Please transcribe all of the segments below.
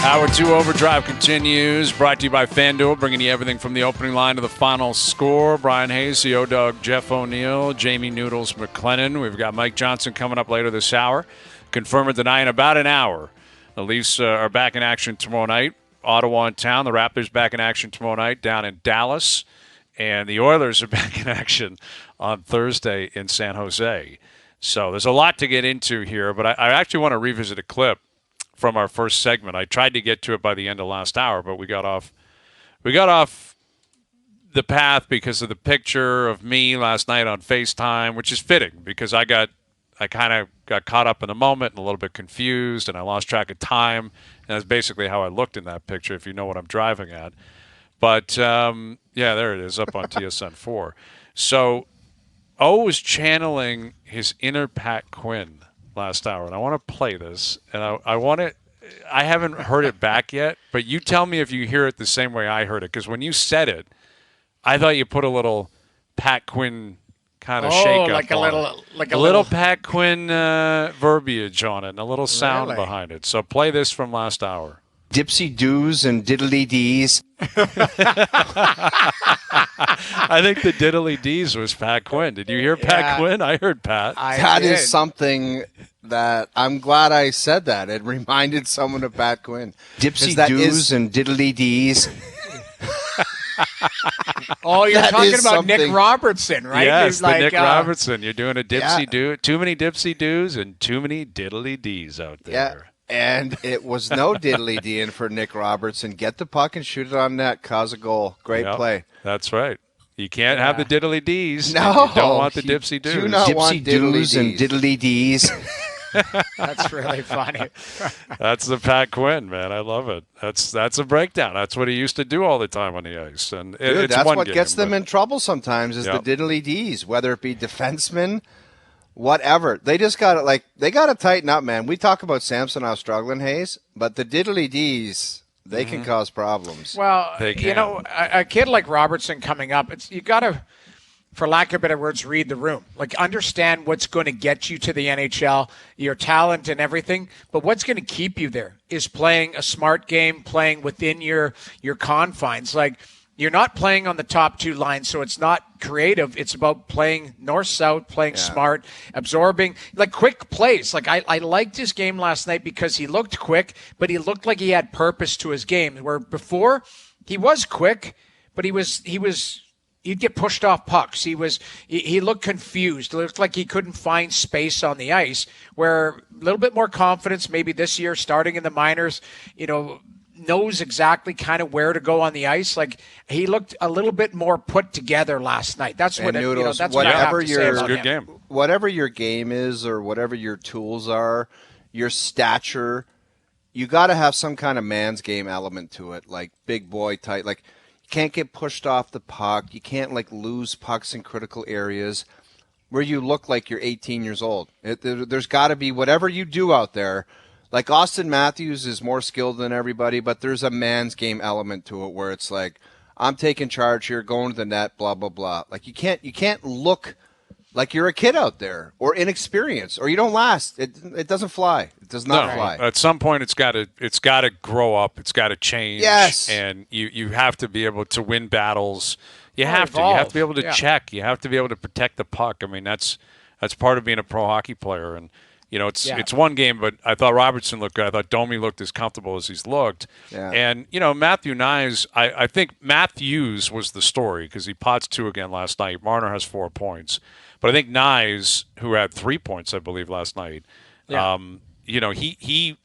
Hour 2 Overdrive continues, brought to you by FanDuel, bringing you everything from the opening line to the final score. Bryan Hayes, the O-Dog, Jeff O'Neill, Jamie Noodles McLennan. We've got Mike Johnson coming up later this hour. Confirm or deny in about an hour. The Leafs are back in action tomorrow night. Ottawa in town. The Raptors back in action tomorrow night down in Dallas. And the Oilers are back in action on Thursday in San Jose. So there's a lot to get into here, but I actually want to revisit a clip from our first segment. I tried to get to it by the end of last hour, but we got off the path because of the picture of me last night on FaceTime, which is fitting because I kind of got caught up in the moment and a little bit confused, and I lost track of time. And that's basically how I looked in that picture, if you know what I'm driving at. But, yeah, there it is up on TSN 4. So O was channeling his inner Pat Quinn last hour, and I want to play this, and I haven't heard it back yet, but you tell me if you hear it the same way I heard it, because when you said it, I thought you put a little Pat Quinn kind of shake up a little Pat Quinn verbiage on it, and a little sound behind it. So play this from last hour. Dipsy doos and diddly dees. I think the diddly dees was Pat Quinn. Did you hear Pat Quinn? I heard Pat. That is something that I'm glad I said that. It reminded someone of Pat Quinn. Dipsy doos and diddly dees. Oh, you're talking about Nick Robertson, right? Yes, Nick Robertson. You're doing a dipsy do. Too many dipsy doos and too many diddly dees out there. Yeah. And it was no diddly-deeing for Nick Robertson. Get the puck and shoot it on net, cause a goal. Great play. That's right. You can't have the diddly-dees. No. You don't want the dipsy-doos. Do not want dipsy-doos and diddly-dees. That's really funny. That's the Pat Quinn, man. I love it. That's a breakdown. That's what he used to do all the time on the ice. And it's that's one what game, gets them in trouble sometimes is the diddly-dees, whether it be defensemen, whatever. They just got it. They got to tighten up, man. We talk about Samsonov struggling, Hayes, but the diddly D's, they can cause problems. Well, a kid like Robertson coming up, you got to, for lack of better words, read the room. Understand what's going to get you to the NHL, your talent and everything. But what's going to keep you there is playing a smart game, playing within your confines. You're not playing on the top two lines, so it's not creative. It's about playing north-south, playing smart, absorbing, quick plays. I liked his game last night because he looked quick, but he looked like he had purpose to his game. Where before, he was quick, but he'd get pushed off pucks. He looked confused. It looked like he couldn't find space on the ice. Where a little bit more confidence, maybe this year, starting in the minors, knows exactly kind of where to go on the ice. He looked a little bit more put together last night. That's what Noodles, that's what I have to say about good him. game. Whatever your game is or whatever your tools are, your stature, you got to have some kind of man's game element to it, like big boy type. You can't get pushed off the puck. You can't lose pucks in critical areas where you look like you're 18 years old. There's got to be whatever you do out there. Austin Matthews is more skilled than everybody, but there's a man's game element to it where it's I'm taking charge here, going to the net, blah, blah, blah. You can't look like you're a kid out there or inexperienced or you don't last. It doesn't fly. It does not fly. At some point, it's got to grow up. It's got to change. Yes. And you have to be able to win battles. You have to be able to check. You have to be able to protect the puck. I mean, that's part of being a pro hockey player. And it's one game, but I thought Robertson looked good. I thought Domi looked as comfortable as he's looked. Yeah. And, Matthew Knies, I think Matthews was the story because he pots 2 again last night. Marner has 4 points. But I think Knies, who had 3 points, I believe, last night, he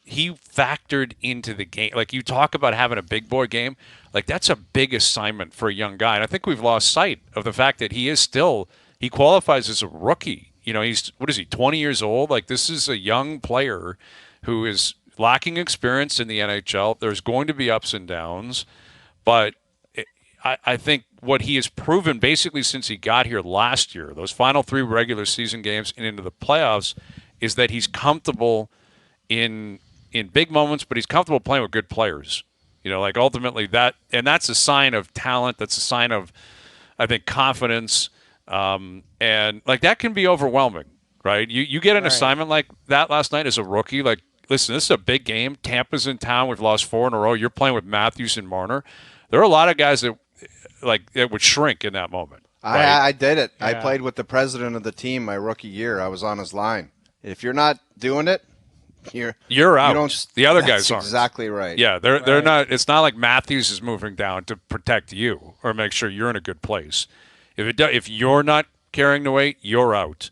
factored into the game. You talk about having a big boy game. That's a big assignment for a young guy. And I think we've lost sight of the fact that he qualifies as a rookie. He's, 20 years old? This is a young player who is lacking experience in the NHL. There's going to be ups and downs. But I think what he has proven basically since he got here last year, those final 3 regular season games and into the playoffs, is that he's comfortable in big moments, but he's comfortable playing with good players. Ultimately and that's a sign of talent. That's a sign of, I think, confidence. And that can be overwhelming, right? You get an assignment like that last night as a rookie, listen, this is a big game. Tampa's in town. We've lost 4 in a row. You're playing with Matthews and Marner. There are a lot of guys that would shrink in that moment. Right? I did it. Yeah. I played with the president of the team my rookie year. I was on his line. If you're not doing it, you're out. You don't, the other guys aren't. Exactly right. Yeah, they're not. It's not like Matthews is moving down to protect you or make sure you're in a good place. If you're not carrying the weight, you're out.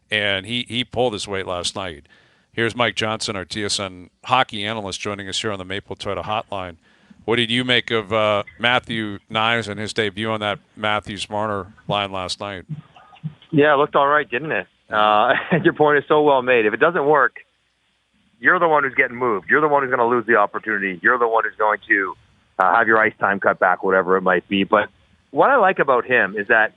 And he pulled his weight last night. Here's Mike Johnson, our TSN hockey analyst, joining us here on the Maple Toyota Hotline. What did you make of Matthew Knies and his debut on that Matthews-Marner line last night? Yeah, it looked all right, didn't it? Your point is so well made. If it doesn't work, you're the one who's getting moved. You're the one who's going to lose the opportunity. You're the one who's going to have your ice time cut back, whatever it might be. But what I like about him is that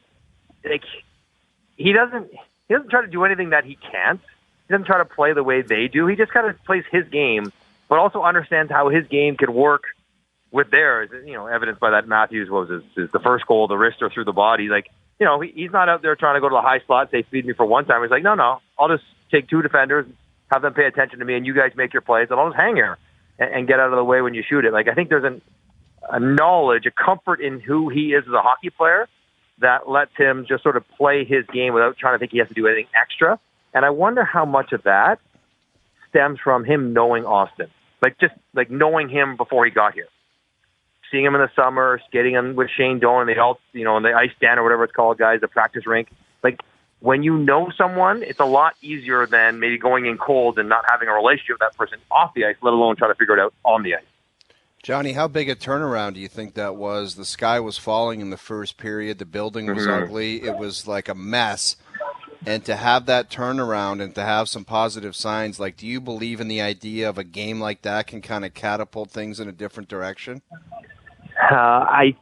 he doesn't try to do anything that he can't. He doesn't try to play the way they do. He just kind of plays his game, but also understands how his game could work with theirs. Evidenced by that Matthews the first goal, the wrister through the body. He's not out there trying to go to the high slot, say feed me for one time. He's like, no, I'll just take 2 defenders, have them pay attention to me, and you guys make your plays, and I'll just hang here and get out of the way when you shoot it. I think there's a knowledge, a comfort in who he is as a hockey player that lets him just sort of play his game without trying to think he has to do anything extra. And I wonder how much of that stems from him knowing Austin, knowing him before he got here, seeing him in the summer, skating him with Shane Doan, in the ice stand or whatever it's called, guys, the practice rink. When you know someone, it's a lot easier than maybe going in cold and not having a relationship with that person off the ice, let alone try to figure it out on the ice. Johnny, how big a turnaround do you think that was? The sky was falling in the first period. The building was ugly. It was like a mess. And to have that turnaround and to have some positive signs, do you believe in the idea of a game like that can kind of catapult things in a different direction? I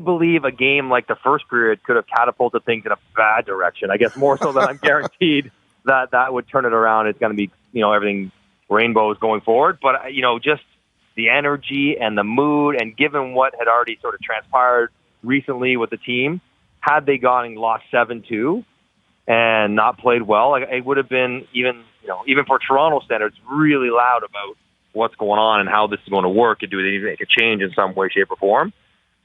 believe a game like the first period could have catapulted things in a bad direction. I guess more so than I'm guaranteed that would turn it around. It's going to be, everything rainbows going forward. But, just the energy and the mood, and given what had already sort of transpired recently with the team, had they gone and lost 7-2 and not played well, it would have been even for Toronto standards, really loud about what's going on and how this is going to work, and do they need to make a change in some way, shape, or form.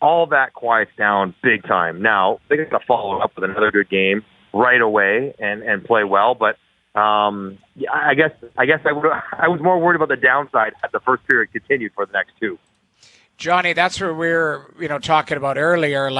All that quiets down big time. Now they're going to follow up with another good game right away and play well. But I guess I was more worried about the downside had the first period continued for the next 2. Johnny, that's what we were talking about earlier.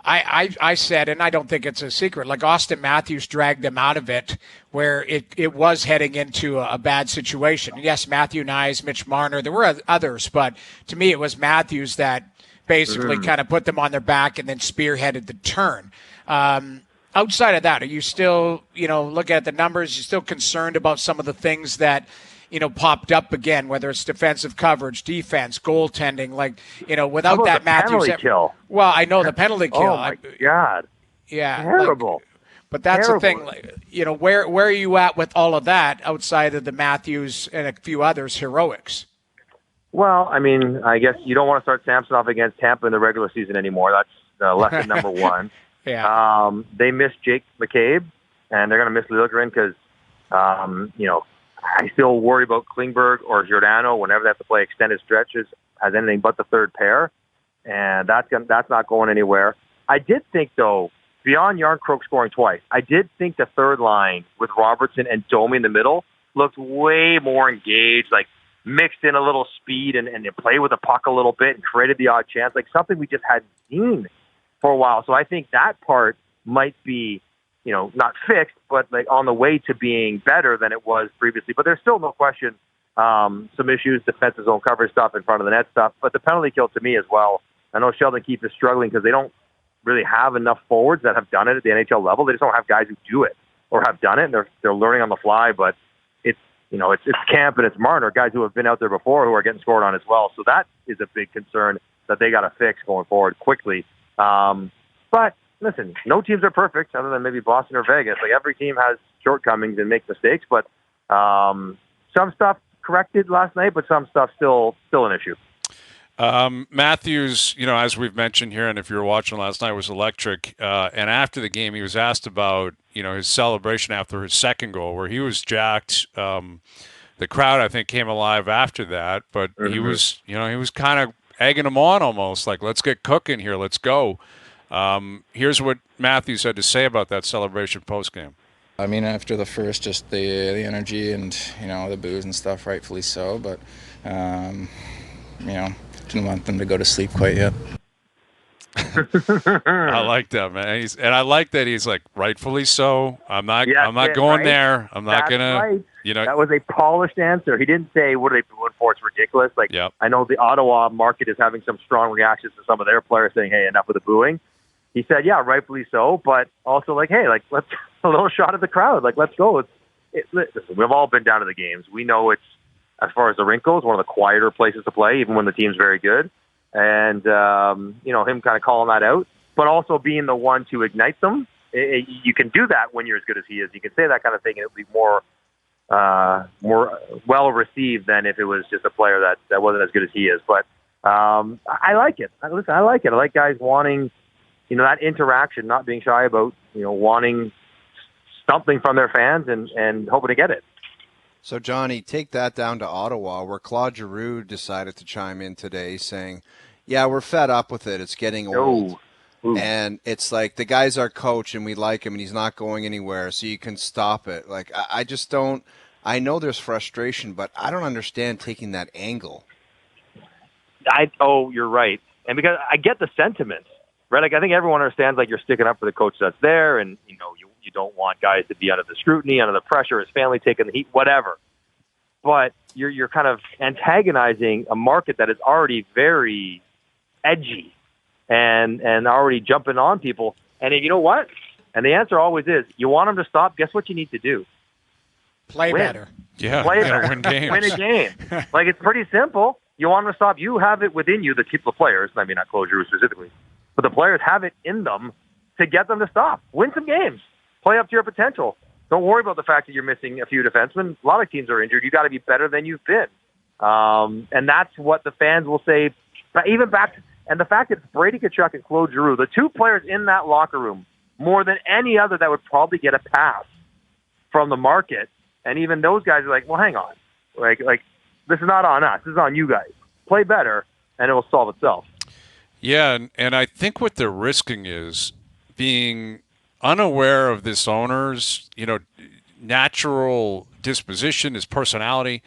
I said, and I don't think it's a secret, Austin Matthews dragged them out of it where it was heading into a bad situation. Yes, Matthew Knies, Mitch Marner, there were others, but to me it was Matthews that basically kind of put them on their back and then spearheaded the turn. Outside of that, are you still, looking at the numbers, you still concerned about some of the things that popped up again, whether it's defensive coverage, defense, goaltending, without that Matthews. Penalty kill? Well, I know the penalty kill. Oh my God. Yeah. Terrible. But that's Terrible. the thing, where are you at with all of that outside of the Matthews and a few others heroics? Well, I guess you don't want to start Samsonov against Tampa in the regular season anymore. That's lesson number 1. Yeah. They missed Jake McCabe, and they're going to miss Liljegren because, I still worry about Klingberg or Giordano whenever they have to play extended stretches as anything but the third pair, and that's not going anywhere. I did think, though, beyond Yarncroke scoring twice, I did think the third line with Robertson and Domi in the middle looked way more engaged, mixed in a little speed and they played with the puck a little bit and created the odd chance, something we just hadn't seen for a while. So I think that part might be, not fixed, but on the way to being better than it was previously. But there's still no question some issues, defensive zone coverage stuff, in front of the net stuff. But the penalty kill to me as well. I know Sheldon Keefe is struggling because they don't really have enough forwards that have done it at the NHL level. They just don't have guys who do it or have done it, and they're learning on the fly. But it's Camp and it's Marner, guys who have been out there before who are getting scored on as well. So that is a big concern that they got to fix going forward quickly. But listen, no teams are perfect other than maybe Boston or Vegas. Every team has shortcomings and makes mistakes, but some stuff corrected last night, but some stuff still an issue. Matthews, as we've mentioned here, and if you were watching last night, was electric. And after the game, he was asked about, his celebration after his second goal, where he was jacked The crowd, I think, came alive after that, but he Mm-hmm. was, he was kind of egging them on almost, like, let's get cooking here, let's go. Here's what Matthews had to say about that celebration postgame. I mean, after the first, just the energy and, the booze and stuff, rightfully so, but, didn't want them to go to sleep quite yet. I like that, man. I like that he's like, rightfully so. I'm not going right? there. I'm not That's gonna. Right. That was a polished answer. He didn't say, "What are they booing for? It's ridiculous." Like, Yep. I know the Ottawa market is having some strong reactions to some of their players saying, "Hey, enough with the booing." He said, "Yeah, rightfully so," but also like, "Hey, like, let's a little shot at the crowd. Like, let's go." Listen, we've all been down to the games. We know it's, as far as the rink goes, one of the quieter places to play, even when the team's very good. And him kind of calling that out, but also being the one to ignite them. You can do that when you're as good as he is. You can say that kind of thing, and it'll be more well received than if it was just a player that wasn't as good as he is. But I like it. Listen, I like it. I like guys wanting, that interaction, not being shy about, wanting something from their fans and hoping to get it. So, Johnny, take that down to Ottawa, where Claude Giroux decided to chime in today saying, yeah, we're fed up with it. It's getting old. Ooh. And it's like, the guy's our coach and we like him and he's not going anywhere, so you can stop it. Like, I just don't – I know there's frustration, but I don't understand taking that angle. You're right. And because I get the sentiment, right? Like, I think everyone understands, like, you're sticking up for the coach that's there, and, you don't want guys to be under the scrutiny, under the pressure, his family taking the heat, whatever. But you're kind of antagonizing a market that is already very edgy and already jumping on people. And you know what? And the answer always is, you want them to stop, guess what you need to do? Play Win. better. Yeah, Play you gotta better. win games. Win a game. Like, it's pretty simple. You want them to stop. You have it within you, the players, I mean, not Closure specifically, but the players have it in them to get them to stop. Win some games. Play up to your potential. Don't worry about the fact that you're missing a few defensemen. A lot of teams are injured. You got to be better than you've been. And that's what the fans will say. But even back, and the fact that it's Brady Tkachuk and Claude Giroux, the two players in that locker room, more than any other that would probably get a pass from the market. And even those guys are like, well, hang on. Like this is not on us. This is on you guys. Play better, and it will solve itself. Yeah, and I think what they're risking is being unaware of this owner's, natural disposition, his personality.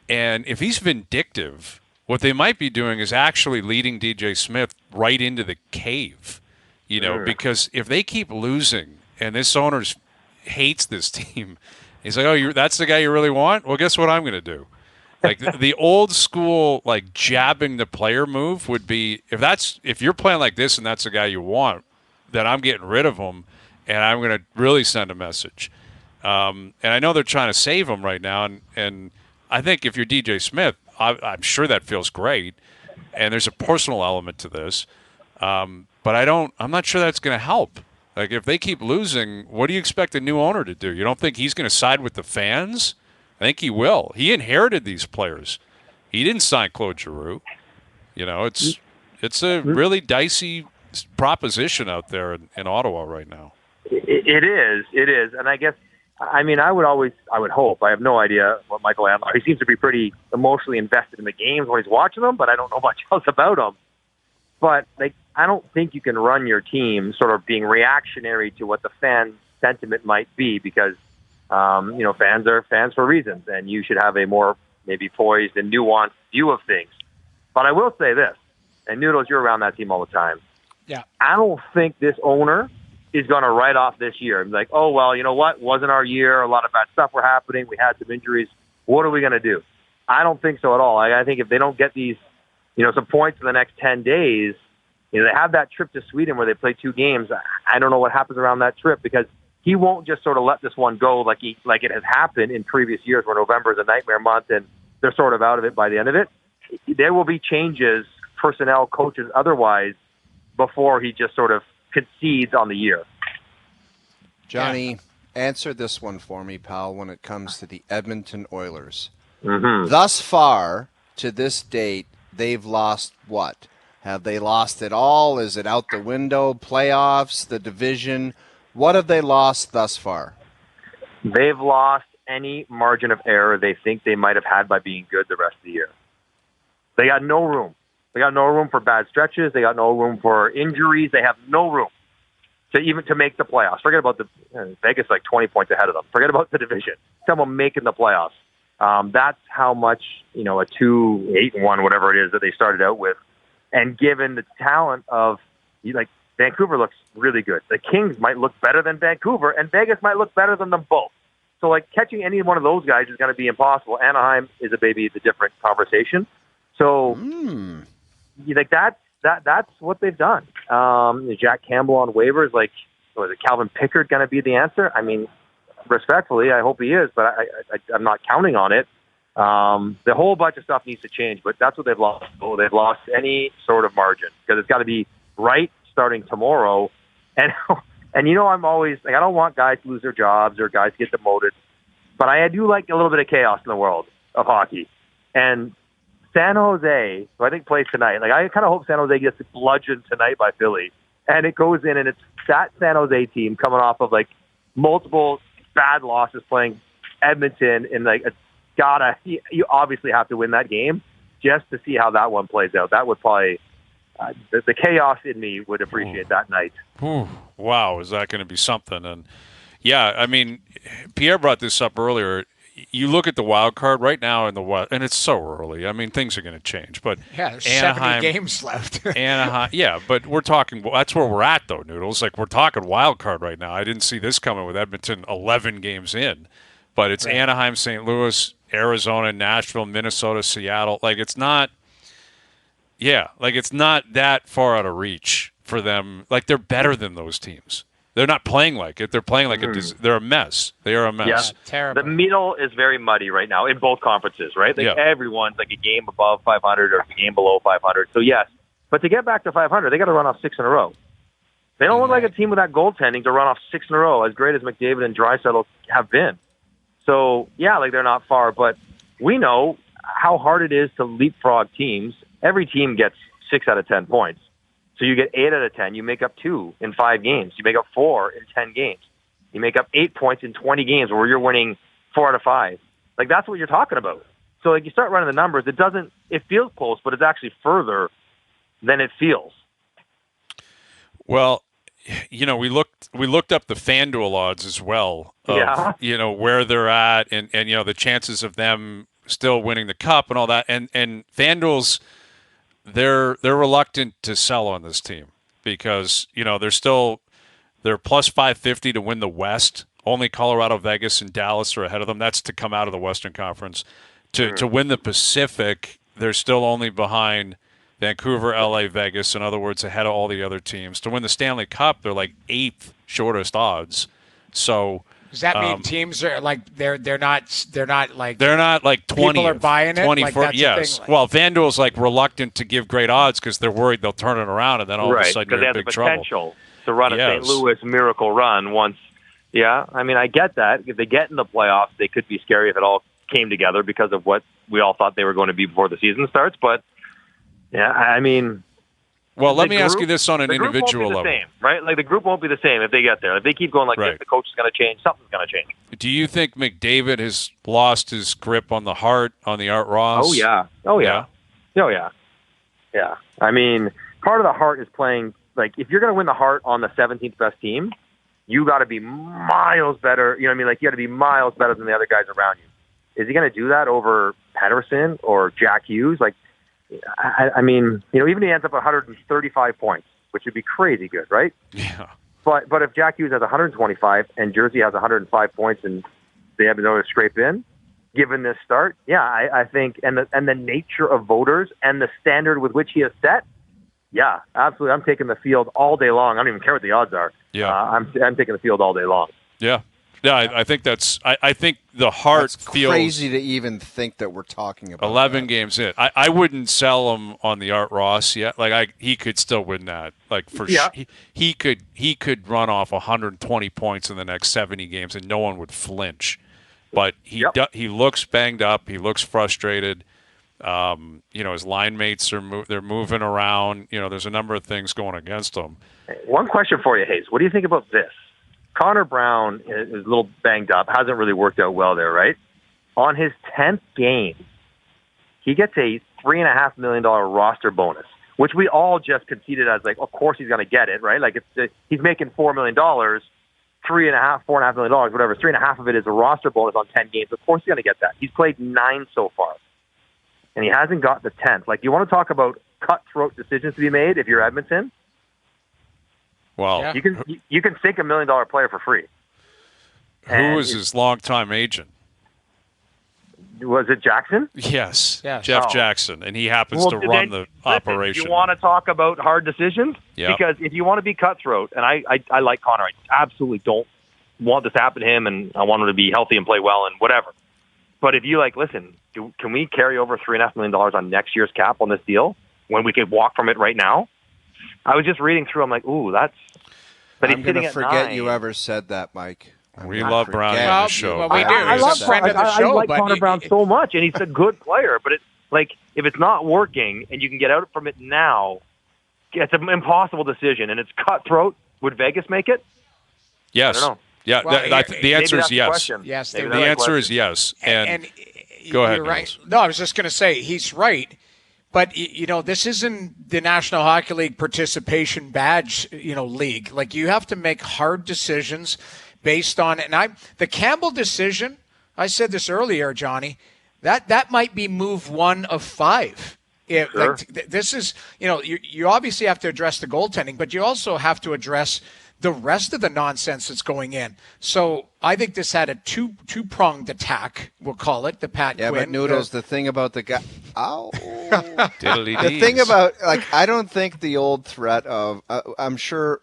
And if he's vindictive, what they might be doing is actually leading DJ Smith right into the cave, because if they keep losing and this owner hates this team, he's like, oh, that's the guy you really want? Well, guess what I'm going to do? Like the old school, like jabbing the player move would be, if you're playing like this and that's the guy you want, then I'm getting rid of him and I'm going to really send a message. And I know they're trying to save him right now. And I think if you're DJ Smith, I'm sure that feels great. And there's a personal element to this. But I'm not sure that's going to help. Like, if they keep losing, what do you expect a new owner to do? You don't think he's going to side with the fans? I think he will. He inherited these players. He didn't sign Claude Giroux. It's a really dicey proposition out there in Ottawa right now. It is. And I guess, I would hope. I have no idea what Michael Andlauer. He seems to be pretty emotionally invested in the games when he's watching them, but I don't know much else about him. But I don't think you can run your team sort of being reactionary to what the fan sentiment might be, because fans are fans for reasons, and you should have a more maybe poised and nuanced view of things. But I will say this, and Noodles, you're around that team all the time. Yeah. I don't think this owner is going to write off this year. I'm like, oh, well, you know what? Wasn't our year. A lot of bad stuff were happening. We had some injuries. What are we going to do? I don't think so at all. I think if they don't get these, some points in the next 10 days, they have that trip to Sweden where they play 2 games. I don't know what happens around that trip, because he won't just sort of let this one go like it has happened in previous years where November is a nightmare month and they're sort of out of it by the end of it. There will be changes, personnel, coaches, otherwise, before he just sort of concedes on the year. Johnny, answer this one for me, pal, when it comes to the Edmonton Oilers. Mm-hmm. Thus far, to this date, they've lost what? Have they lost it all? Is it out the window? Playoffs? The division? What have they lost thus far? They've lost any margin of error they think they might have had by being good the rest of the year. They got no room. They got no room for bad stretches. They got no room for injuries. They have no room to make the playoffs. Forget about Vegas, like 20 points ahead of them. Forget about the division. Someone making the playoffs. That's how much, a 2-8-1, whatever it is that they started out with. And given the talent of, Vancouver looks really good. The Kings might look better than Vancouver, and Vegas might look better than them both. So, catching any one of those guys is going to be impossible. Anaheim is a different conversation. So, that's what they've done. Jack Campbell on waivers, was it Calvin Pickard going to be the answer? I mean, respectfully, I hope he is, but I'm not counting on it. The whole bunch of stuff needs to change, but that's what they've lost. Oh, they've lost any sort of margin because it's got to be right starting tomorrow. And I'm always I don't want guys to lose their jobs or guys to get demoted, but I do like a little bit of chaos in the world of hockey. And San Jose, who I think plays tonight, I kind of hope San Jose gets bludgeoned tonight by Philly, and it goes in and it's that San Jose team coming off of multiple bad losses playing Edmonton in you obviously have to win that game just to see how that one plays out. That would probably the chaos in me would appreciate that night. Wow, is that going to be something? And yeah, I mean, Pierre brought this up earlier. You look at the wild card right now in the West, and it's so early. I mean, things are going to change. But there's Anaheim, 70 games left. Anaheim, yeah, but we're talking. That's where we're at, though, Noodles. We're talking wild card right now. I didn't see this coming with Edmonton 11 games in, but it's right. Anaheim, St. Louis, Arizona, Nashville, Minnesota, Seattle. It's not. Yeah, it's not that far out of reach for them. They're better than those teams. They're not playing like it. They're playing like they're a mess. They are a mess. Yeah, terrible. The middle is very muddy right now in both conferences, right? Everyone's a game above 500 or a game below 500. So, yes. But to get back to 500, they got to run off 6 in a row. They don't look like a team with that goaltending to run off 6 in a row, as great as McDavid and Draisaitl have been. So, yeah, they're not far. But we know how hard it is to leapfrog teams. Every team gets 6 out of 10 points. So you get 8 out of 10. You make up 2 in 5 games. You make up 4 in 10 games. You make up 8 points in 20 games where you're winning 4 out of 5. That's what you're talking about. So you start running the numbers. It feels close, but it's actually further than it feels. Well, we looked up the FanDuel odds as well of, where they're at and the chances of them still winning the cup and all that. And FanDuel's they're reluctant to sell on this team because they're plus 550 to win the West. Only Colorado, Vegas, and Dallas are ahead of them. That's to come out of the Western Conference. To win the Pacific, they're still only behind Vancouver, LA, Vegas. In other words, ahead of all the other teams. To win the Stanley Cup, they're 8th shortest odds. So does that mean teams are they're not 20? People are buying it. 24, yes. Well, FanDuel's reluctant to give great odds because they're worried they'll turn it around and then all of a sudden you're in big trouble. Right, because they have the potential to run a St. Louis miracle run once. Yeah, I mean, I get that. If they get in the playoffs, they could be scary if it all came together because of what we all thought they were going to be before the season starts. But yeah, I mean. Well, let me ask you this on an individual level. Same, right? The group won't be the same if they get there. If they keep going this, the coach is going to change. Something's going to change. Do you think McDavid has lost his grip on the Hart, on the Art Ross? Oh, yeah. Yeah. I mean, part of the Hart is playing, if you're going to win the Hart on the 17th best team, you got to be miles better. You know what I mean? You got to be miles better than the other guys around you. Is he going to do that over Pettersson or Jack Hughes? I mean, even if he ends up 135 points, which would be crazy good, right? Yeah. But if Jack Hughes has 125 and Jersey has 105 points and they haven't been able to scrape in, given this start, I think, and the nature of voters and the standard with which he has set, yeah, absolutely. I'm taking the field all day long. I don't even care what the odds are. Yeah. I'm taking the field all day long. Yeah. Yeah, I think that's. I think the Hart feels crazy to even think that we're talking about 11 games in. I wouldn't sell him on the Art Ross yet. He could still win that. He could run off 120 points in the next 70 games and no one would flinch. But he looks banged up. He looks frustrated. His line mates they're moving around. There's a number of things going against him. One question for you, Hayes. What do you think about this? Conor Brown is a little banged up, hasn't really worked out well there, right? On his 10th game, he gets a $3.5 million roster bonus, which we all just conceded as like, of course he's going to get it, right? Like he's making $4 million, $4.5 million, whatever. 3.5 of it is a roster bonus on 10 games. Of course he's going to get that. He's played 9 so far, and he hasn't got the 10th. Like, you want to talk about cutthroat decisions to be made if you're Edmonton? Well, Yeah. You can sink $1 million player for free. who was his longtime agent? Was it Jackson? Yes, Yes. Jeff Oh. Jackson, and he happens to run the operation. You want to talk about hard decisions? Yeah. Because if you want to be cutthroat, and I like Conor, I absolutely don't want this to happen to him, and I want him to be healthy and play well and whatever. But if you listen, can we carry over $3.5 million on next year's cap on this deal when we could walk from it right now? I was just reading through. I'm like, ooh, that's. But I'm he's going sitting to at forget 9. you ever said that, Mike. We love Brownie on Well, the show. well, we do. I He's love a friend of the show, I like but Conor Brown so much, and he's a good player. But it's like, if it's not working and you can get out from it now, it's an impossible decision, and it's cutthroat. Would Vegas make it? Yes. I don't know. Yeah, Well, the Maybe answer that's is the yes. question. Yes, Maybe they The that's answer is question. yes. And go ahead, you're right. Niels. No, I was just going to say he's right. But, this isn't the National Hockey League participation badge, league. Like, you have to make hard decisions based on, the Campbell decision, I said this earlier, Johnny, that might be move 1 of 5. Sure. This is, you obviously have to address the goaltending, but you also have to address the rest of the nonsense that's going in. So I think this had a two-pronged attack, we'll call it, the Pat Yeah, Quinn. but Noodles, the thing about the guy... Ow. Diddly The thing dees. about, I don't think the old threat of... I'm sure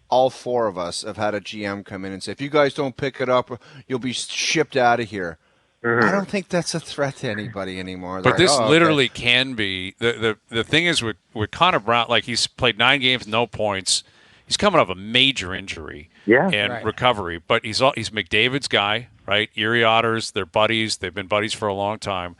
all 4 of us have had a GM come in and say, if you guys don't pick it up, you'll be shipped out of here. I don't think that's a threat to anybody anymore. But They're this like, "Oh, okay." literally can be the thing is with Conor Brown, like, he's played 9 games, no points. He's coming off a major injury and Right. recovery, but he's McDavid's guy, right? Erie Otters, they're buddies. They've been buddies for a long time.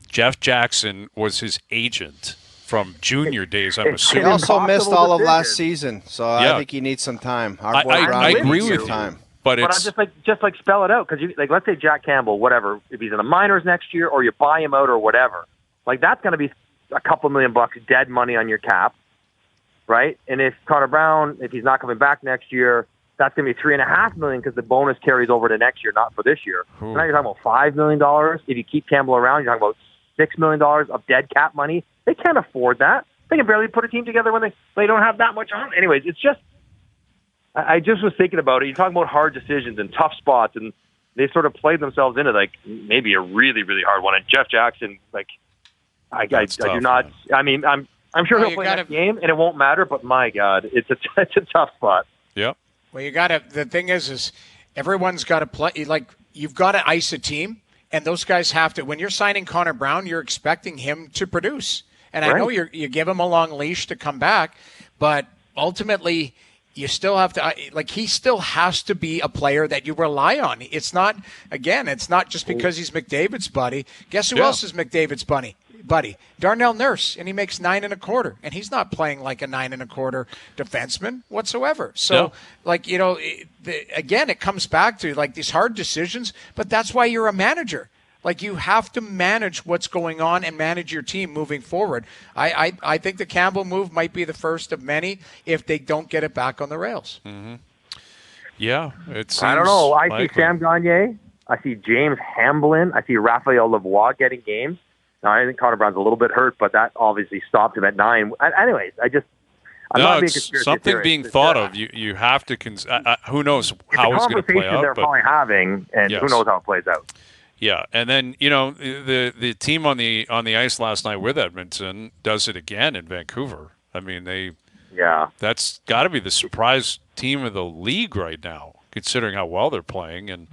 Jeff Jackson was his agent from junior days, I'm He assuming. also missed Impossible all of last decision. season, so Yeah. I think he needs some time. Our I boy Brown agree needs with some you, time. but But it's I'm just spell it out, because let's say Jack Campbell, whatever, if he's in the minors next year or you buy him out or whatever, that's going to be a couple $1 million dead money on your cap, right? And if Conor Brown, if he's not coming back next year, that's going to be $3.5 million because the bonus carries over to next year, not for this year. So now you're talking about $5 million. If you keep Campbell around, you're talking about $6 million of dead cap money. They can't afford that. They can barely put a team together when they don't have that much on. Anyways, it's just. I just was thinking about it. You're talking about hard decisions and tough spots, and they sort of played themselves into maybe a really, really hard one. And Jeff Jackson, I That's do tough, not. man. I mean, I'm sure Well, he'll play you gotta- next game, and it won't matter. But my God, it's a tough spot. yep. Well, the thing is everyone's got to play. You've got to ice a team, and those guys have to. When you're signing Conor Brown, you're expecting him to produce. And I Right. know you give him a long leash to come back, but ultimately you still have to, he still has to be a player that you rely on. It's not just because he's McDavid's buddy. Guess who Yeah. else is McDavid's buddy? Darnell Nurse, and he makes 9 1/4, and he's not playing like a 9 1/4 defenseman whatsoever. So, again, it comes back to these hard decisions, but that's why you're a manager. You have to manage what's going on and manage your team moving forward. I think the Campbell move might be the first of many if they don't get it back on the rails. Yeah, it I don't know. I likely. see Sam Gagner. I see James Hamblin. I see Raphael Lavoie getting games. Now, I think Conor Brown's a little bit hurt, but that obviously stopped him at 9. Anyways, I'm not being it's conspiracy something theorist. being It's thought just- of. You have to. Who knows It's how a it's going to play conversation out? they're But probably having, and Yes. who knows how it plays out. yeah, and then the team on the ice last night with Edmonton does it again in Vancouver. I mean, Yeah. that's got to be the surprise team of the league right now, considering how well they're playing. And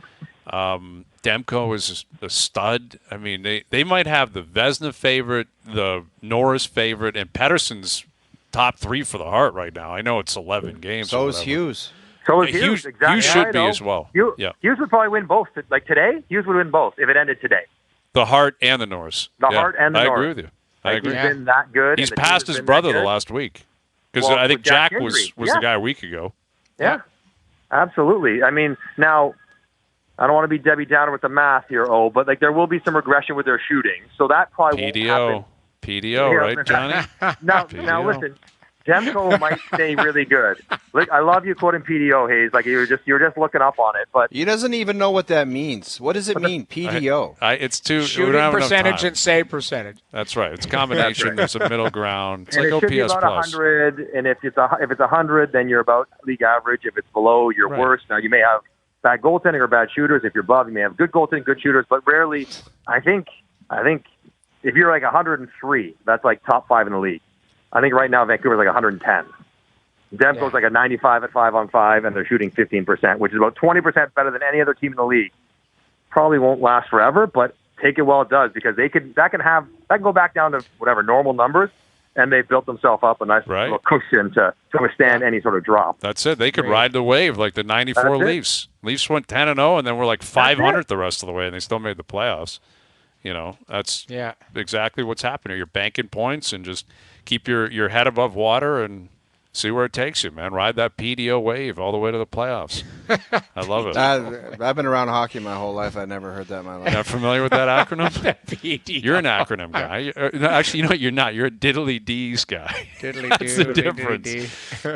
Demko is a stud. I mean, they might have the Vezina favorite, the Norris favorite, and Pettersson's top 3 for the Hart right now. I know it's 11 games. So or is whatever. Hughes. So is Hughes- Hughes. Exactly. Hughes Yeah, should I be know. as well. Hughes would probably win both. Like today, Hughes would win both if it ended today. The Hart and the Norris. The Yeah, Hart and the I Norris. agree with you. I Like, agree. He's been that good. He's and the team passed has his been brother that the good. last week because Well, I think with Jack Jack was Henry. the Yeah. guy a week ago. Yeah. Absolutely. I mean, now, I don't want to be Debbie Downer with the math here, but like there will be some regression with their shooting. So that probably won't happen. PDO, right, Johnny? Now listen, Demko might stay really good. Look, I love you quoting PDO, Hayes. Like you're just looking up on it, but he doesn't even know what that means. What does it mean, PDO? It's too shooting percentage and save percentage. That's right. It's a combination. There's a middle ground. It's and like it should OPS be about 100. And if it's 100, then you're about league average. If it's below, you're worse. Now you may have bad goaltending or bad shooters. If you're above, you may have good goaltending, good shooters, but rarely. I think if you're like 103, that's like top 5 in the league. I think right now Vancouver's like 110. Demko's like a 95 at 5-on-5, and they're shooting 15%, which is about 20% better than any other team in the league. Probably won't last forever, but take it while it does, because that can go back down to whatever normal numbers, and they've built themselves up a nice little cushion to withstand any sort of drop. That's it. They could ride the wave like the '94 Leafs. Leafs went 10-0, and then were like 500 the rest of the way, and they still made the playoffs. That's exactly what's happening. You're banking points and just keep your head above water and see where it takes you, man. Ride that PDO wave all the way to the playoffs. I love it. I've been around hockey my whole life. I never heard that in my life. Not familiar with that acronym? PDO. You're an acronym guy. No, actually, you're not. You're a diddly D's guy. That's the difference.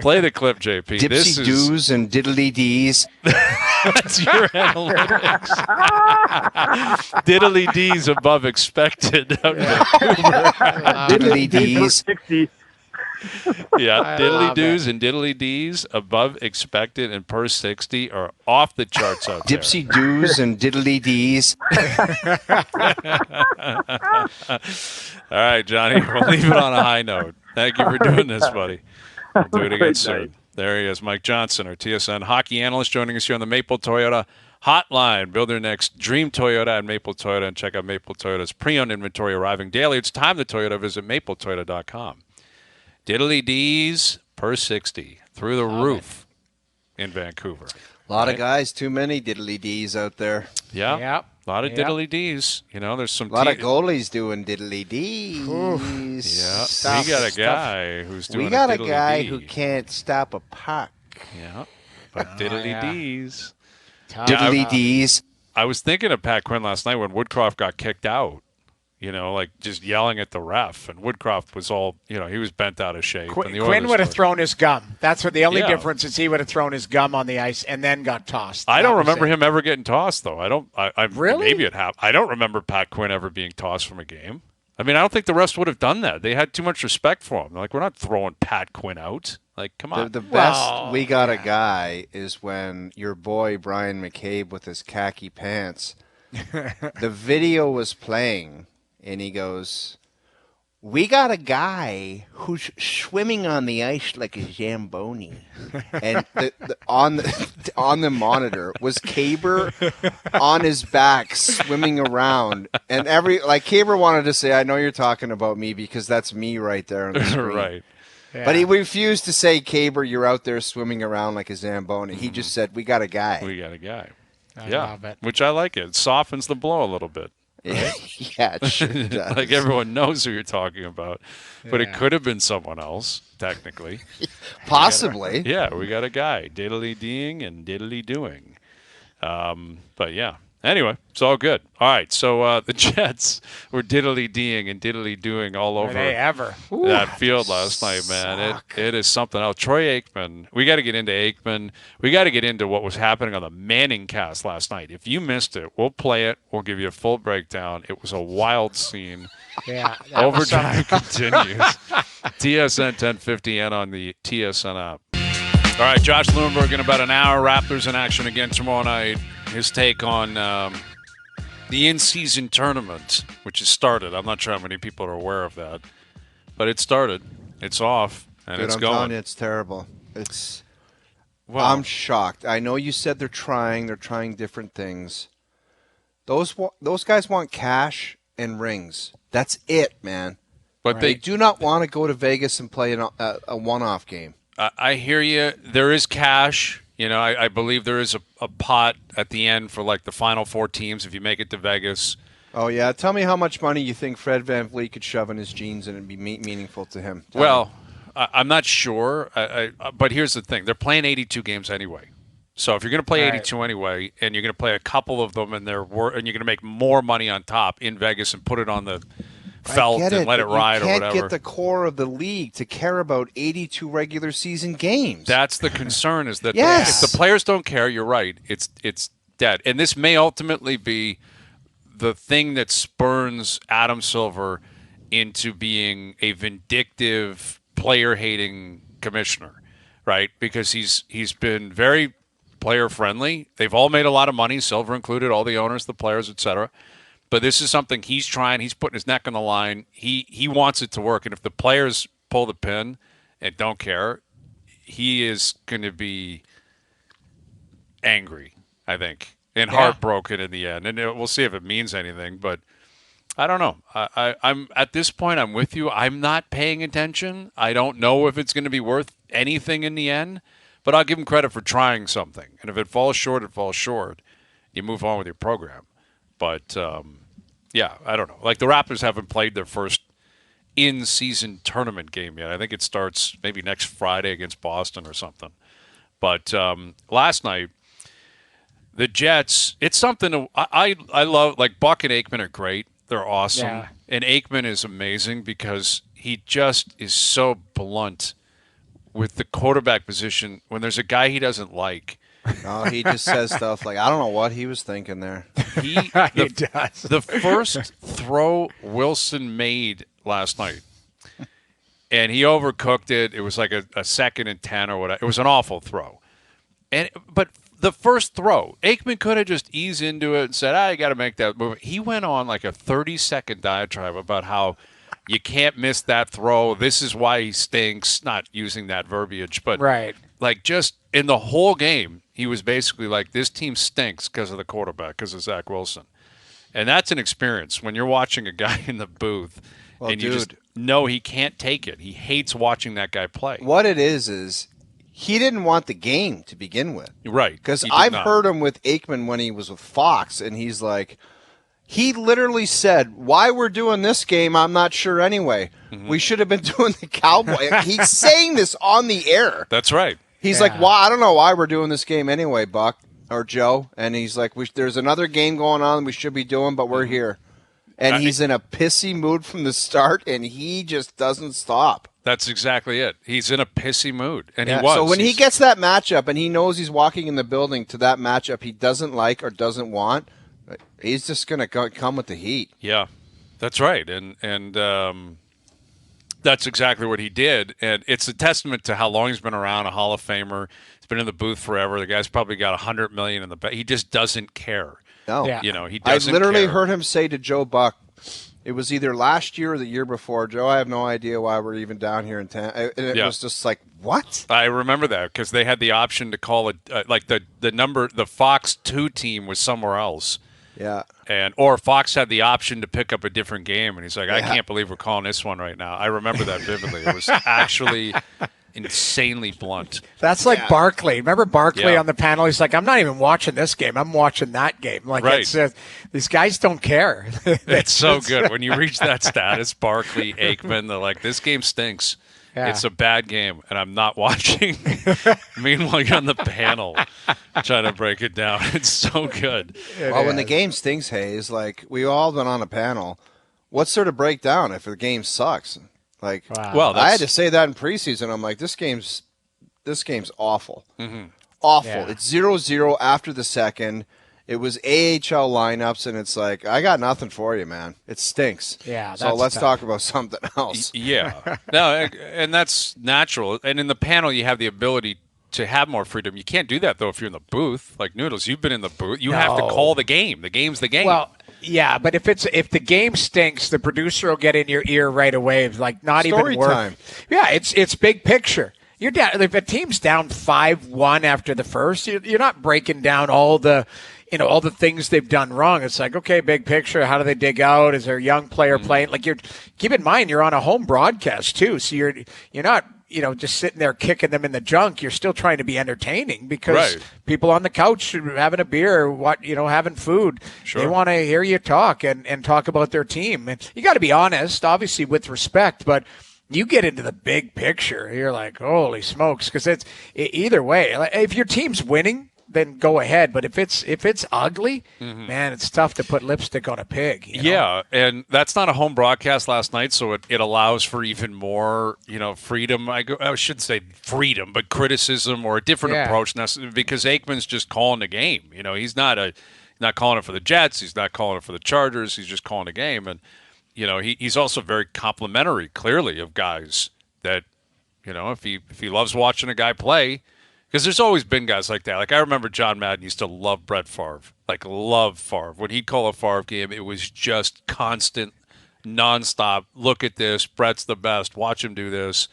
Play the clip, JP. Dipsy doos and diddly D's. That's your analytics. Diddly D's above expected. Diddly D's. Yeah, diddly doos and diddly D's above expected and per 60 are off the charts out there. Dipsy doos and diddly D's. All right, Johnny, we'll leave it on a high note. Thank you for doing this, buddy. We'll do it again soon. There he is, Mike Johnson, our TSN hockey analyst, joining us here on the Maple Toyota Hotline. Build your next dream Toyota at Maple Toyota and check out Maple Toyota's pre-owned inventory arriving daily. It's time to Toyota. Visit mapletoyota.com. Diddly D's per 60 through the roof in Vancouver. A lot of guys, too many diddly D's out there. Yeah. A lot of diddly D's. There's some. A lot of goalies doing diddly D's. Yeah. We got a guy who's doing. We got a guy who can't stop a puck. Yeah. But diddly D's. Diddly D's. I was thinking of Pat Quinn last night when Woodcroft got kicked out. Like just yelling at the ref, and Woodcroft was all, he was bent out of shape. Quinn would have thrown his gum. That's what the only difference is. He would have thrown his gum on the ice and then got tossed. I don't remember him ever getting tossed, though. Really? Maybe it happened. I don't remember Pat Quinn ever being tossed from a game. I mean, I don't think the refs would have done that. They had too much respect for him. Like, we're not throwing Pat Quinn out. Like, come on. The best we got a guy is when your boy Brian McCabe with his khaki pants, the video was playing. And he goes, we got a guy who's swimming on the ice like a Zamboni. And on the monitor was Kaber on his back swimming around. And Kaber wanted to say, I know you're talking about me because that's me right there on the screen. Right. Yeah. But he refused to say, Kaber, you're out there swimming around like a Zamboni. He just said, we got a guy. We got a guy. I love it. Which I like it. It softens the blow a little bit. Right? Yeah, it sure does. Like everyone knows who you're talking about, but it could have been someone else, technically. Possibly. We got a guy, diddly-deeing and diddly-doing. But yeah. Anyway, it's all good. All right, so the Jets were diddly-deeing and diddly-doing all over that field last night, man. It is something else. Troy Aikman, we got to get into Aikman. We got to get into what was happening on the ManningCast last night. If you missed it, we'll play it. We'll give you a full breakdown. It was a wild scene. Yeah. Overdrive continues. TSN 1050 and on the TSN app. All right, Josh Lundberg in about an hour. Raptors in action again tomorrow night. His take on the in-season tournament, which has started. I'm not sure how many people are aware of that, but it started. It's off, and it's going. I'm telling you, it's terrible. I'm shocked. I know you said they're trying different things. Those guys want cash and rings. That's it, man. But they do not want to go to Vegas and play a one-off game. I hear you. There is cash. I believe there is a pot at the end for like the final 4 teams if you make it to Vegas. Oh, yeah. Tell me how much money you think Fred VanVleet could shove in his jeans and it'd be meaningful to him. Well, I'm not sure. But here's the thing. They're playing 82 games anyway. So if you're going to play Right. 82 anyway, and you're going to play a couple of them, and you're going to make more money on top in Vegas and put it on the felt and let it ride or whatever. You can't get the core of the league to care about 82 regular season games. That's the concern, is that Yes. if the players don't care, you're right. It's dead. And this may ultimately be the thing that spurns Adam Silver into being a vindictive, player-hating commissioner, right? Because he's been very player-friendly. They've all made a lot of money, Silver included, all the owners, the players, etc. But this is something he's trying. He's putting his neck on the line. He wants it to work. And if the players pull the pin and don't care, he is going to be angry, I think, and heartbroken in the end. And we'll see if it means anything. But I don't know. I'm at this point, I'm with you. I'm not paying attention. I don't know if it's going to be worth anything in the end. But I'll give him credit for trying something. And if it falls short, it falls short. You move on with your program. But, yeah, I don't know. Like, the Raptors haven't played their first in-season tournament game yet. I think it starts maybe next Friday against Boston or something. But last night, the Jets, it's something I love. Like, Buck and Aikman are great. They're awesome. Yeah. And Aikman is amazing because he just is so blunt with the quarterback position when there's a guy he doesn't like. No, he just says stuff like, I don't know what he was thinking there. He does. The first throw Wilson made last night, and he overcooked it. It was like a 2nd and 10 or whatever. It was an awful throw. But the first throw, Aikman could have just eased into it and said, you got to make that move. He went on like a 30-second diatribe about how you can't miss that throw. This is why he stinks, not using that verbiage. But Right. like just in the whole game, he was basically like, this team stinks because of the quarterback, because of Zach Wilson. And that's an experience when you're watching a guy in the booth and you just know he can't take it. He hates watching that guy play. What it is he didn't want the game to begin with. Right. Because He did I've not. heard him with Aikman when he was with Fox, and he's like, he literally said, why we're doing this game, I'm not sure anyway. Mm-hmm. We should have been doing the Cowboy. He's saying this on the air. That's right. He's like, well, I don't know why we're doing this game anyway, Buck or Joe. And he's like, there's another game going on we should be doing, but we're here. And he's in a pissy mood from the start, and he just doesn't stop. That's exactly it. He's in a pissy mood, and Yeah, he was. so when he gets that matchup and he knows he's walking in the building to that matchup he doesn't like or doesn't want, he's just going to come with the heat. Yeah, that's right. And that's exactly what he did. And it's a testament to how long he's been around, a Hall of Famer. He's been in the booth forever. The guy's probably got $100 million in the bank. He just doesn't care. No. Yeah. You know, he I doesn't literally care. heard him say to Joe Buck, it was either last year or the year before, Joe, I have no idea why we're even down here in town. And it was just like, what? I remember that because they had the option to call it like the Fox 2 team was somewhere else. Yeah. Or Fox had the option to pick up a different game, and he's like, I can't believe we're calling this one right now. I remember that vividly. It was actually insanely blunt. That's like Barkley. Remember Barkley Yeah. on the panel? He's like, I'm not even watching this game. I'm watching that game. Like, Right. it's, these guys don't care. It's so good. When you reach that status, Barkley, Aikman, they're like, this game stinks. Yeah. It's a bad game, and I'm not watching. Meanwhile, you're on the panel trying to break it down. It's so good. Well, when the game stinks, Hayes, like we all been on a panel, what's there to break down if the game sucks? Like, Wow. Well, I had that's, to say that in preseason. I'm like, this game's awful. Mm-hmm. Awful. Yeah. It's 0-0 after the second. It was AHL lineups, and it's like, I got nothing for you, man. It stinks. Yeah, So that's let's tough. talk about something else. yeah. No, and that's natural. And in the panel, you have the ability to have more freedom. You can't do that, though, if you're in the booth. Like Noodles, you've been in the booth. You have to No. call the game. The game's the game. Well, yeah, but if the game stinks, the producer will get in your ear right away. It's like not Story even worth. time. Yeah, it's big picture. You're down. If a team's down 5-1 after the first, you're not breaking down all the things they've done wrong. It's like, okay, big picture. How do they dig out? Is there a young player playing? Like keep in mind, you're on a home broadcast too, so you're not just sitting there kicking them in the junk. You're still trying to be entertaining because Right. people on the couch having a beer, or having food. Sure. They want to hear you talk and talk about their team. And you got to be honest, obviously with respect, but you get into the big picture, you're like, holy smokes, because it's either way. Like, if your team's winning, then go ahead. But if it's ugly, man, it's tough to put lipstick on a pig. You know? Yeah, and that's not a home broadcast last night, so it allows for even more, freedom. I shouldn't say freedom, but criticism or a different approach, because Aikman's just calling the game. He's not calling it for the Jets. He's not calling it for the Chargers. He's just calling the game, and he's also very complimentary, clearly, of guys that, if he loves watching a guy play. Because there's always been guys like that. Like, I remember John Madden used to love Brett Favre. Like, love Favre. When he'd call a Favre game, it was just constant, nonstop. Look at this. Brett's the best. Watch him do this.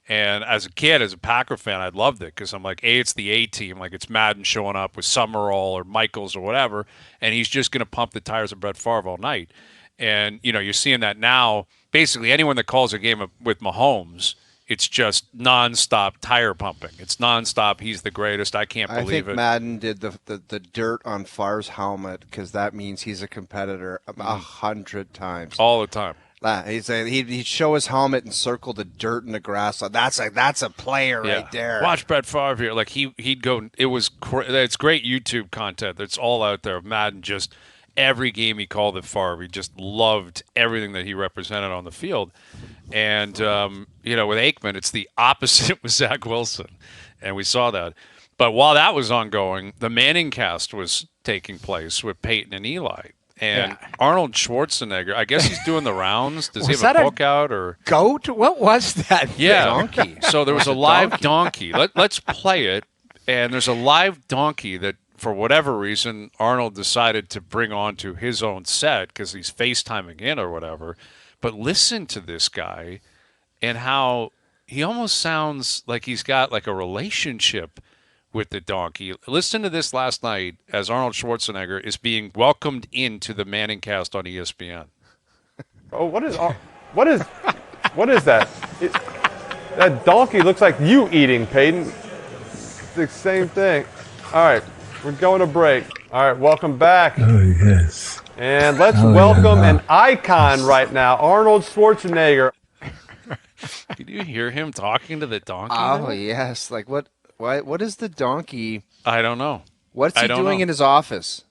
And as a kid, as a Packer fan, I loved it because I'm like, it's the A-team. Like, it's Madden showing up with Summerall or Michaels or whatever, and he's just going to pump the tires of Brett Favre all night. And, you're seeing that now. Basically, anyone that calls a game with Mahomes – it's just nonstop tire pumping. It's nonstop. He's the greatest. I can't believe it. I think Madden did the dirt on Favre's helmet because that means he's a competitor 100 times. All the time. He'd show his helmet and circle the dirt in the grass. That's a player right there. Watch Brett Favre here. Like he'd go. It's great YouTube content. That's all out there. Madden just every game he called it Favre. He just loved everything that he represented on the field. And, with Aikman, it's the opposite with Zach Wilson. And we saw that. But while that was ongoing, the ManningCast was taking place with Peyton and Eli. And Arnold Schwarzenegger, I guess he's doing the rounds. Does he have a book out? Or goat? What was that? Yeah. Donkey. So there was a live donkey. Let's play it. And there's a live donkey that, for whatever reason, Arnold decided to bring onto his own set because he's FaceTiming in or whatever. But listen to this guy and how he almost sounds like he's got like a relationship with the donkey. Listen to this last night as Arnold Schwarzenegger is being welcomed into the ManningCast on ESPN. Oh, what is that? That donkey looks like you eating, Peyton. It's the same thing. All right, we're going to break. All right, welcome back. Oh, yes. And let's welcome an icon right now, Arnold Schwarzenegger. Did you hear him talking to the donkey? Oh, yes. Like, what is the donkey? I don't know. What's he doing in his office?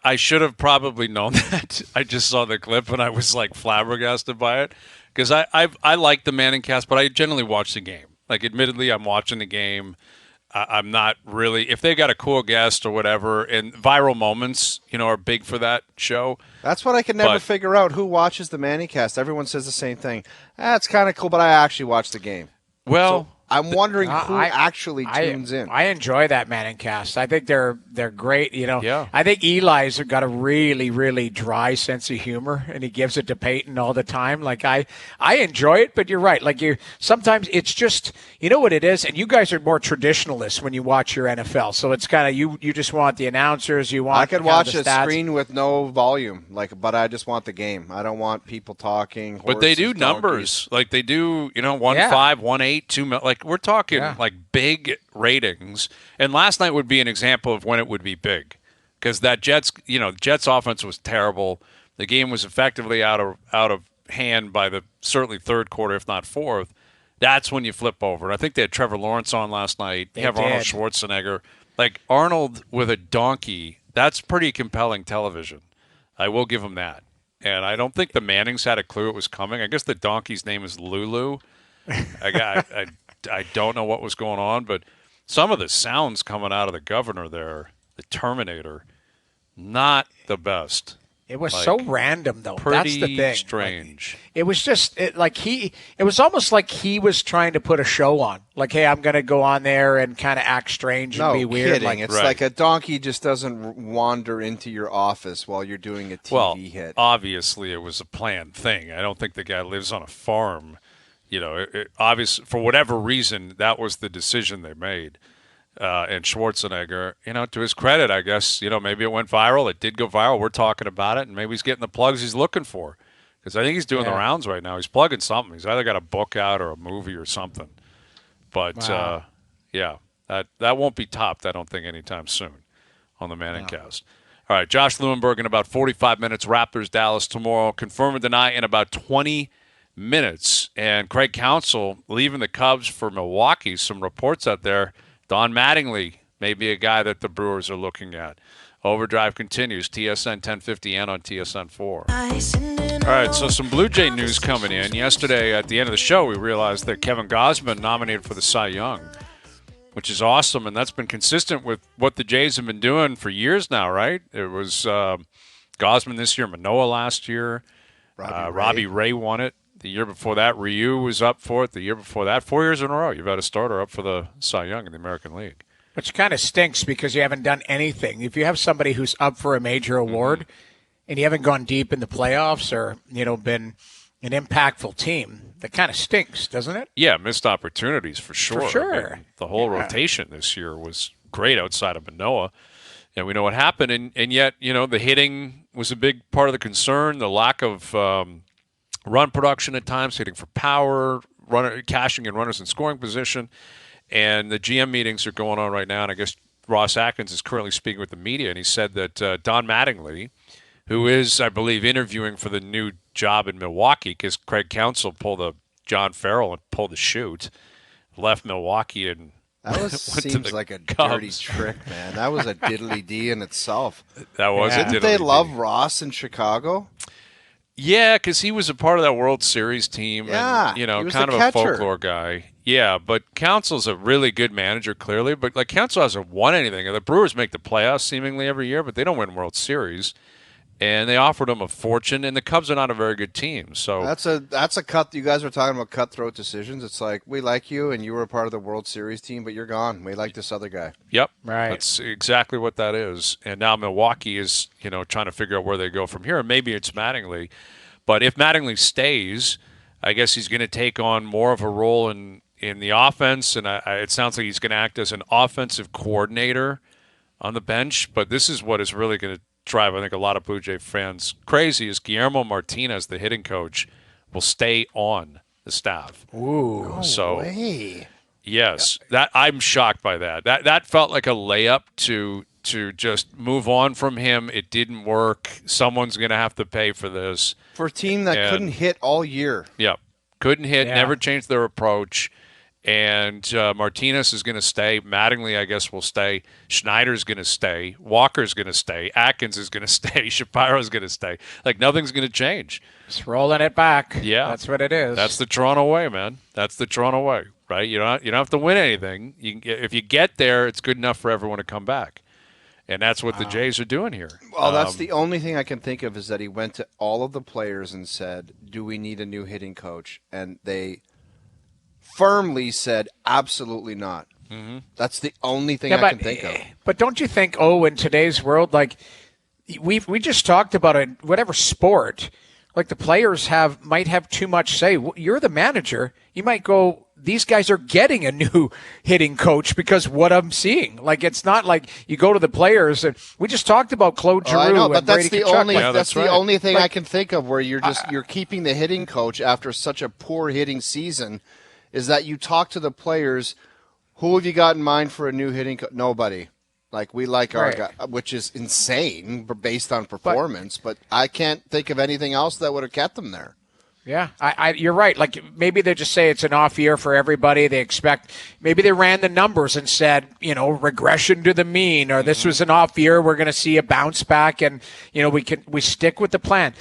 I should have probably known that. I just saw the clip and I was like flabbergasted by it because I like the ManningCast, but I generally watch the game. Like, admittedly, I'm watching the game. I'm not really – if they got a cool guest or whatever, and viral moments, are big for that show. That's what I can never figure out. Who watches the ManningCast? Everyone says the same thing. It's kind of cool, but I actually watch the game. Well – I'm wondering who actually tunes in. I enjoy that ManningCast. I think they're great. Yeah. I think Eli's got a really, really dry sense of humor, and he gives it to Peyton all the time. Like I enjoy it, but you're right. Like sometimes it's just what it is. And you guys are more traditionalists when you watch your NFL, so it's kind of you just want the announcers. You want I could watch a stats. screen with no volume, but I just want the game. I don't want people talking. But they do numbers, like they do. 1.5, 1.8, 2 million. Like we're talking like big ratings. And last night would be an example of when it would be big, because that Jets offense was terrible. The game was effectively out of hand by the certainly third quarter, if not fourth. That's when you flip over. And I think they had Trevor Lawrence on last night. They have Arnold Schwarzenegger. Like Arnold with a donkey, that's pretty compelling television. I will give him that. And I don't think the Mannings had a clue it was coming. I guess the donkey's name is Lulu. I don't know what was going on, but some of the sounds coming out of the governor there, the Terminator, not the best. It was so random, though. Pretty That's the thing. Strange. It was just it was almost like he was trying to put a show on. Like, hey, I'm going to go on there and kind of act strange and be weird. Kidding. It's like a donkey just doesn't wander into your office while you're doing a TV hit. Obviously, it was a planned thing. I don't think the guy lives on a farm. Obviously, for whatever reason, that was the decision they made. And Schwarzenegger, to his credit, I guess, maybe it went viral. It did go viral. We're talking about it, and maybe he's getting the plugs he's looking for. Because I think he's doing the rounds right now. He's plugging something. He's either got a book out or a movie or something. But, that won't be topped, I don't think, anytime soon on the ManningCast. All right, Josh Lewenberg in about 45 minutes. Raptors, Dallas tomorrow. Confirm or deny in about 20 minutes. And Craig Counsell leaving the Cubs for Milwaukee. Some reports out there. Don Mattingly maybe a guy that the Brewers are looking at. Overdrive continues, TSN 1050 and on TSN 4. All right, so some Blue Jay news coming in. Yesterday at the end of the show, we realized that Kevin Gausman nominated for the Cy Young, which is awesome, and that's been consistent with what the Jays have been doing for years now, right? It was Gausman this year, Manoah last year. Robbie Ray won it. The year before that, Ryu was up for it. The year before that, 4 years in a row, you've had a starter up for the Cy Young in the American League. Which kind of stinks because you haven't done anything. If you have somebody who's up for a major award and you haven't gone deep in the playoffs or, been an impactful team, that kind of stinks, doesn't it? Yeah, missed opportunities for sure. For sure. I mean, the whole rotation this year was great outside of Manoah. And we know what happened. And yet, the hitting was a big part of the concern, the lack of run production at times, hitting for power, cashing in runners in scoring position. And the GM meetings are going on right now, and I guess Ross Atkins is currently speaking with the media, and he said that Don Mattingly, who is, I believe, interviewing for the new job in Milwaukee, because Craig Counsell pulled a John Farrell and pulled the chute, left Milwaukee and that seems like a Cubs. dirty trick, man. That was a diddly-dee in itself. That was a diddly-dee. Didn't they love Ross in Chicago? Yeah, because he was a part of that World Series team. Yeah, and, kind of a folklore guy. Yeah, but Counsell's a really good manager, clearly. But Counsell hasn't won anything. The Brewers make the playoffs seemingly every year, but they don't win World Series. And they offered him a fortune, and the Cubs are not a very good team. So that's a cut. You guys were talking about cutthroat decisions. It's like, we like you, and you were a part of the World Series team, but you're gone. We like this other guy. Yep, right. That's exactly what that is. And now Milwaukee is, trying to figure out where they go from here. And maybe it's Mattingly, but if Mattingly stays, I guess he's going to take on more of a role in the offense, and it sounds like he's going to act as an offensive coordinator on the bench. But this is what is really going to drive, I think, a lot of Blue Jay fans crazy, is Guillermo Martinez, the hitting coach, will stay on the staff. Ooh. No way. Yes. That I'm shocked by that. That felt like a layup to just move on from him. It didn't work. Someone's going to have to pay for this. For a team that couldn't hit all year. Yeah. Couldn't hit, never changed their approach. And Martinez is going to stay. Mattingly, I guess, will stay. Schneider's going to stay. Walker's going to stay. Atkins is going to stay. Shapiro's going to stay. Nothing's going to change. Just rolling it back. Yeah. That's what it is. That's the Toronto way, man. That's the Toronto way, right? You don't have to win anything. If you get there, it's good enough for everyone to come back. And that's what the Jays are doing here. Well, that's the only thing I can think of, is that he went to all of the players and said, do we need a new hitting coach? And they firmly said, absolutely not. Mm-hmm. That's the only thing I can think of. But don't you think, in today's world, we just talked about it, whatever sport, the players might have too much say. You're the manager. You might go, these guys are getting a new hitting coach because what I'm seeing. It's not like you go to the players, and we just talked about Claude Giroux. I know, but and that's Brady the Tkachuk. only that's the only thing I can think of where you're keeping the hitting coach after such a poor hitting season. Is that you talk to the players, who have you got in mind for a new hitting coach? Nobody. We like our guy, which is insane based on performance, but I can't think of anything else that would have kept them there. Yeah, you're right. Maybe they just say it's an off year for everybody. They expect, maybe they ran the numbers and said, regression to the mean, or this was an off year. We're going to see a bounce back, and we stick with the plan.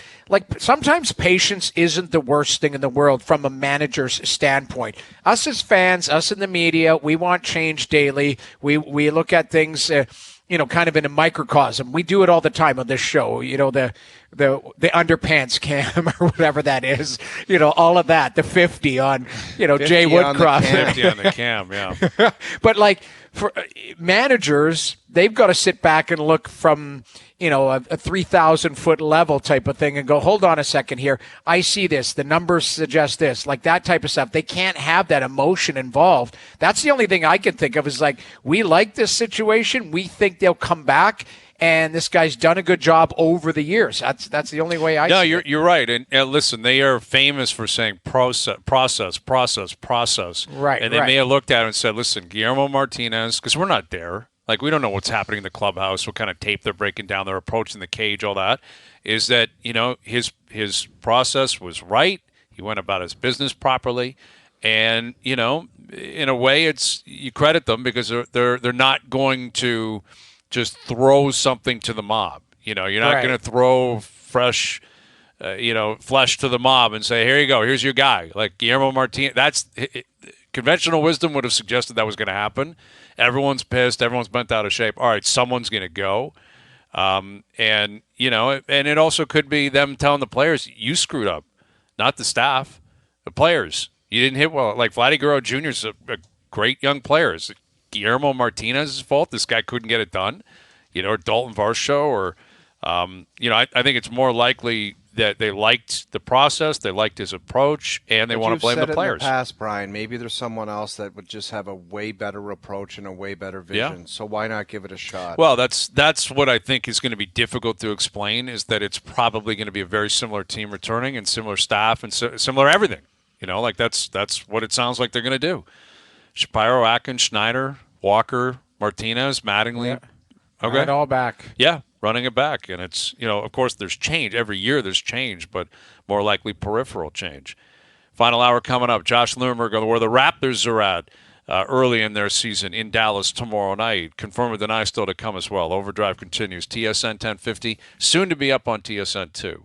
Sometimes patience isn't the worst thing in the world from a manager's standpoint. Us as fans, us in the media, we want change daily. We look at things, kind of in a microcosm. We do it all the time on this show. The underpants cam or whatever that is. All of that. The 50 on Jay Woodcroft. 50 on the cam, yeah. But for managers, they've got to sit back and look from a 3,000-foot level type of thing and go, hold on a second here. I see this. The numbers suggest this. That type of stuff. They can't have that emotion involved. That's the only thing I can think of is we like this situation. We think they'll come back. And this guy's done a good job over the years. That's the only way I see it. You're right. And listen, they are famous for saying process. Right. And they may have looked at it and said, listen, Guillermo Martinez, because we're not there. We don't know what's happening in the clubhouse, what kind of tape they're breaking down, their approach in the cage, all that, is that, his process was right. He went about his business properly. And, you know, in a way, it's you credit them because they're not going to just throw something to the mob. You know, you're not Right. going to throw fresh, flesh to the mob and say, here you go, here's your guy. Like Guillermo Martinez, conventional wisdom would have suggested that was going to happen. Everyone's pissed. Everyone's bent out of shape. All right, someone's going to go. And it also could be them telling the players, you screwed up, not the staff, the players. You didn't hit well. Like Vladdy Guerrero Jr. is a great young player. Is it Guillermo Martinez's fault this guy couldn't get it done? Or Dalton Varsho, or I think it's more likely that they liked the process, they liked his approach, and they want to blame the players. In the past, Brian, maybe there's someone else that would just have a way better approach and a way better vision. Yeah. So why not give it a shot? Well, that's what I think is going to be difficult to explain, is that it's probably going to be a very similar team returning and similar staff and similar everything. That's what it sounds like they're going to do. Shapiro, Atkins, Schneider, Walker, Martinez, Mattingly. Yeah. Okay. Run it all back. Yeah, running it back. And it's, of course there's change. Every year there's change, but more likely peripheral change. Final hour coming up. Josh Lundberg on where the Raptors are at early in their season in Dallas tomorrow night. Confirm with the Knies still to come as well. Overdrive continues. TSN 1050, soon to be up on TSN 2.